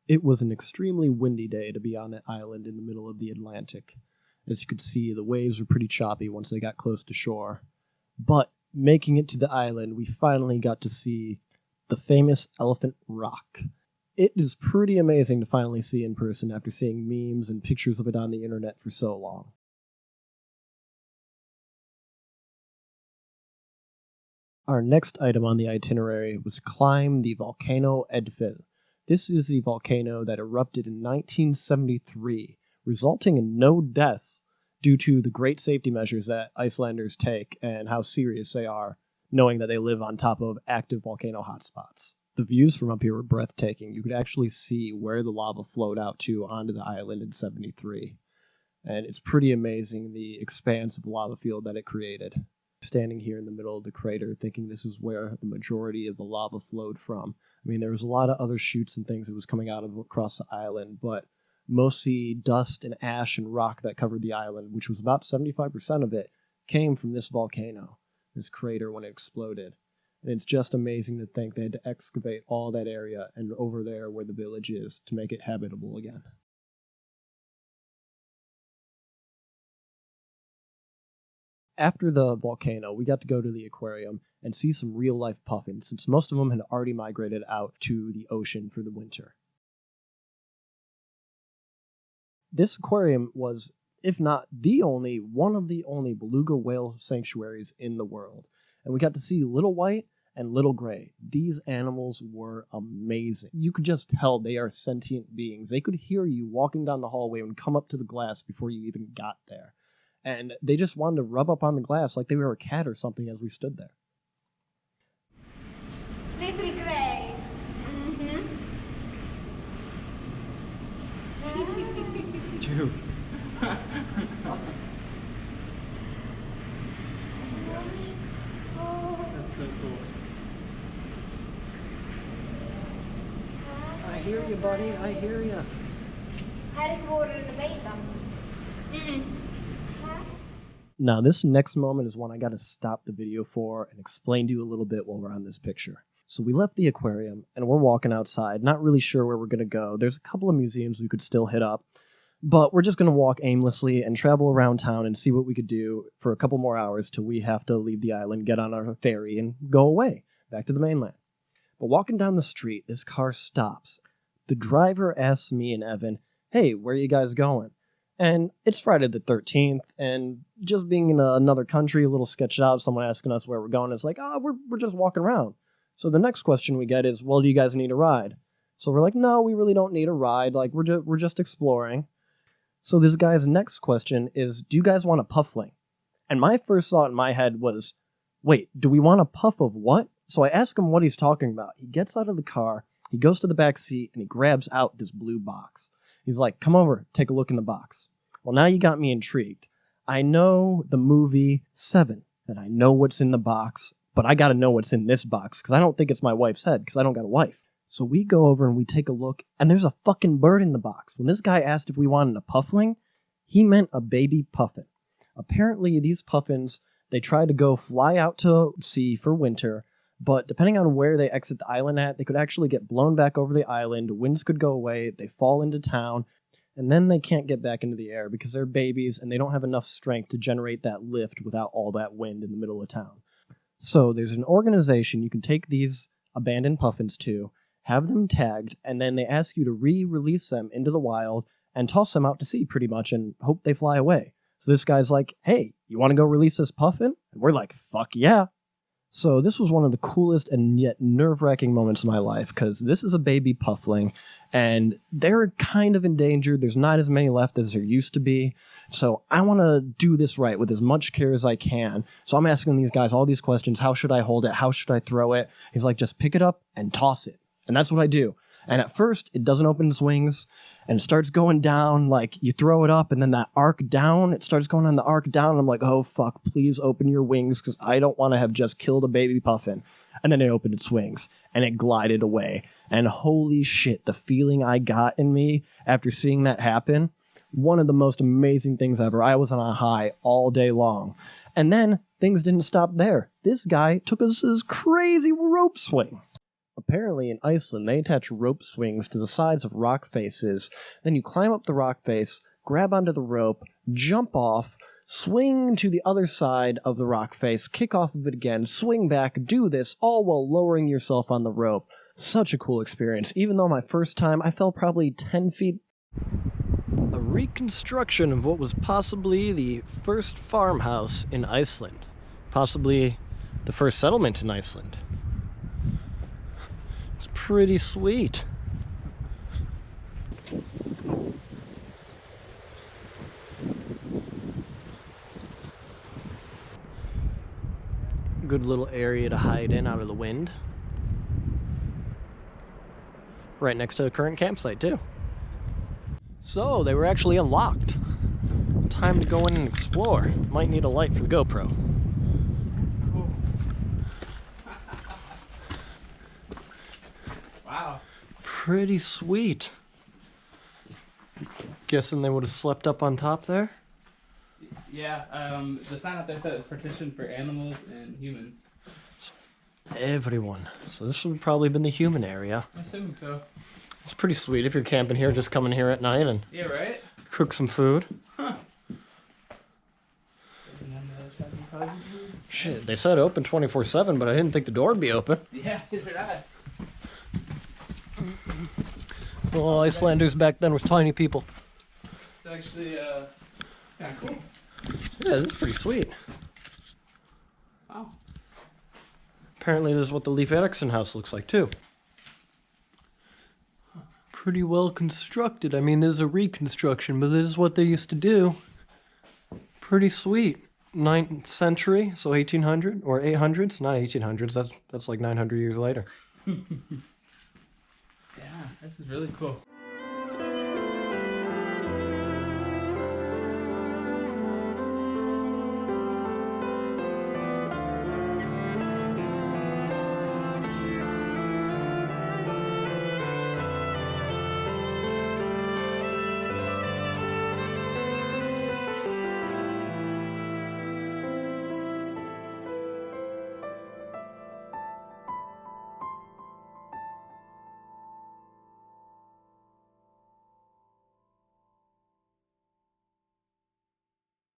It was an extremely windy day to be on an island in the middle of the Atlantic. As you could see, the waves were pretty choppy once they got close to shore. But making it to the island, we finally got to see the famous Elephant Rock. It is pretty amazing to finally see in person after seeing memes and pictures of it on the internet for so long. Our next item on the itinerary was climb the volcano Eldfell. This is the volcano that erupted in 1973, resulting in no deaths due to the great safety measures that Icelanders take and how serious they are, knowing that they live on top of active volcano hotspots. The views from up here were breathtaking. You could actually see where the lava flowed out to onto the island in 73. And it's pretty amazing the expanse of lava field that it created. Standing here in the middle of the crater, thinking this is where the majority of the lava flowed from. I mean, there was a lot of other chutes and things that was coming out of across the island, but mostly dust and ash and rock that covered the island, which was about 75% of it, came from this volcano, this crater when it exploded. And it's just amazing to think they had to excavate all that area and over there where the village is to make it habitable again. After the volcano, we got to go to the aquarium and see some real-life puffins, since most of them had already migrated out to the ocean for the winter. This aquarium was, if not the only, one of the only beluga whale sanctuaries in the world. And we got to see Little White and Little Gray. These animals were amazing. You could just tell they are sentient beings. They could hear you walking down the hallway and come up to the glass before you even got there. And they just wanted to rub up on the glass like they were a cat or something as we stood there. Little Gray. Dude. That's so cool. I hear you, buddy. I hear you. Här går det med. Now, this next moment is one I got to stop the video for and explain to you a little bit while we're on this picture. So we left the aquarium, and we're walking outside, not really sure where we're going to go. There's a couple of museums we could still hit up, but we're just going to walk aimlessly and travel around town and see what we could do for a couple more hours till we have to leave the island, get on our ferry, and go away, back to the mainland. But walking down the street, this car stops. The driver asks me and Evan, "Hey, where are you guys going?" And it's Friday the 13th, and just being in another country, a little sketched out, someone asking us where we're going, it's like, we're just walking around. So the next question we get is, well, do you guys need a ride? So we're like, no, we really don't need a ride. Like, we're just exploring. So this guy's next question is, do you guys want a puffling? And my first thought in my head was, wait, do we want a puff of what? So I ask him what he's talking about. He gets out of the car, he goes to the back seat, and he grabs out this blue box. He's like, come over, take a look in the box. Well, now you got me intrigued. I know the movie Seven, and I know what's in the box, but I got to know what's in this box, because I don't think it's my wife's head, because I don't got a wife. So we go over and we take a look, and there's a fucking bird in the box. When this guy asked if we wanted a puffling, he meant a baby puffin. Apparently, these puffins, they try to go fly out to sea for winter, but depending on where they exit the island at, they could actually get blown back over the island, winds could go away, they fall into town, and then they can't get back into the air because they're babies and they don't have enough strength to generate that lift without all that wind in the middle of town. So there's an organization you can take these abandoned puffins to, have them tagged, and then they ask you to re-release them into the wild and toss them out to sea pretty much and hope they fly away. So this guy's like, hey, you want to go release this puffin? And we're like, fuck yeah. So this was one of the coolest and yet nerve-wracking moments of my life, because this is a baby puffling, and they're kind of endangered. There's not as many left as there used to be. So I want to do this right with as much care as I can. So I'm asking these guys all these questions. How should I hold it? How should I throw it? He's like, just pick it up and toss it. And that's what I do. And at first, it doesn't open its wings, and it starts going down, like, you throw it up, and then that arc down, it starts going on the arc down, and I'm like, oh, fuck, please open your wings, because I don't want to have just killed a baby puffin. And then it opened its wings, and it glided away. And holy shit, the feeling I got in me after seeing that happen, one of the most amazing things ever. I was on a high all day long. And then, things didn't stop there. This guy took us this crazy rope swing. Apparently in Iceland, they attach rope swings to the sides of rock faces. Then you climb up the rock face, grab onto the rope, jump off, swing to the other side of the rock face, kick off of it again, swing back, do this, all while lowering yourself on the rope. Such a cool experience. Even though my first time, I fell probably 10 feet. A reconstruction of what was possibly the first farmhouse in Iceland. Possibly the first settlement in Iceland. It's pretty sweet. Good little area to hide in out of the wind. Right next to the current campsite, too. So, they were actually unlocked. Time to go in and explore. Might need a light for the GoPro. Cool. Wow. Pretty sweet. Guessing they would have slept up on top there? Yeah, the sign up there said it's partitioned for animals and humans. Everyone. So this would have probably been the human area. I'm assuming so. It's pretty sweet if you're camping here, just coming here at night and Yeah, right? cook some food. Huh. And then the other side would probably be food. Shit, they said open 24/7, but I didn't think the door would be open. Yeah, neither did I. Well, Icelanders back then were tiny people. It's actually, kind of cool. Yeah, this is pretty sweet. Wow. Apparently this is what the Leif Erikson house looks like, too. Pretty well constructed. I mean, there's a reconstruction, but this is what they used to do. Pretty sweet. 9th century, so 1800 or 800s, not 1800s. That's like 900 years later. Yeah, this is really cool.